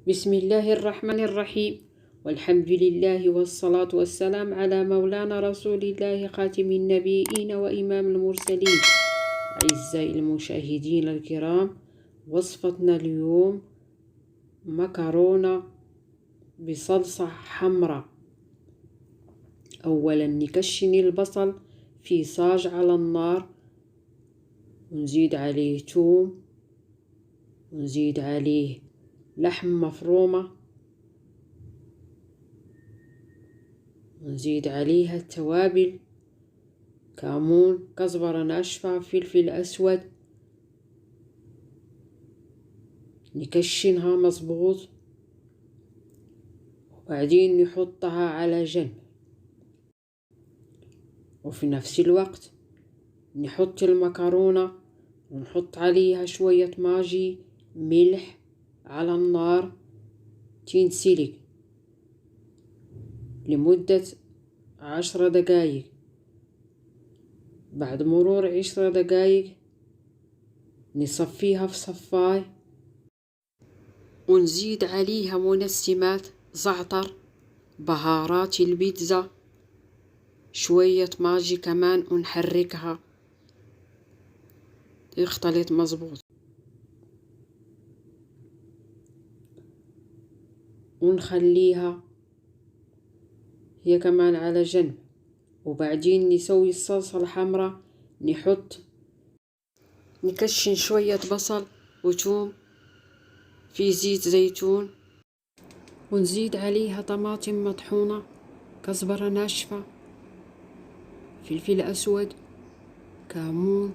بسم الله الرحمن الرحيم، والحمد لله والصلاة والسلام على مولانا رسول الله خاتم النبيين وإمام المرسلين. أعزائي المشاهدين الكرام، وصفتنا اليوم مكرونة بصلصة حمراء. أولا نكشن البصل في صاج على النار، ونزيد عليه توم، ونزيد عليه لحم مفرومة، ونزيد عليها التوابل: كمون، كزبرة ناشفة، فلفل أسود. نكشنها مظبوط، وبعدين نحطها على جنب. وفي نفس الوقت نحط المكرونة ونحط عليها شوية ماجي، ملح، على النار تنسلق لمدة 10 دقايق. بعد مرور 10 دقايق نصفيها في صفاي، ونزيد عليها منسمات: زعتر، بهارات البيتزا، شوية ماجي كمان، ونحركها يختلط مظبوط، ونخليها هي كمان على جنب. وبعدين نسوي الصلصة الحمراء، نكشن شوية بصل وثوم في زيت زيتون، ونزيد عليها طماطم مطحونة، كزبرة ناشفة، فلفل أسود، كمون،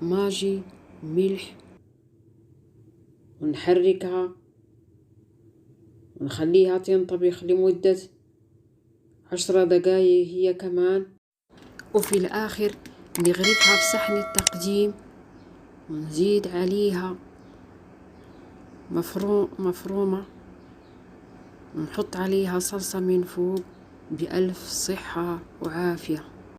ماجي، ملح، ونحركها ونخليها تنطبخ لمدة 10 دقايق هي كمان. وفي الآخر نغرفها في صحن التقديم، ونزيد عليها مفرومة، ونحط عليها صلصة من فوق. بألف صحة وعافية.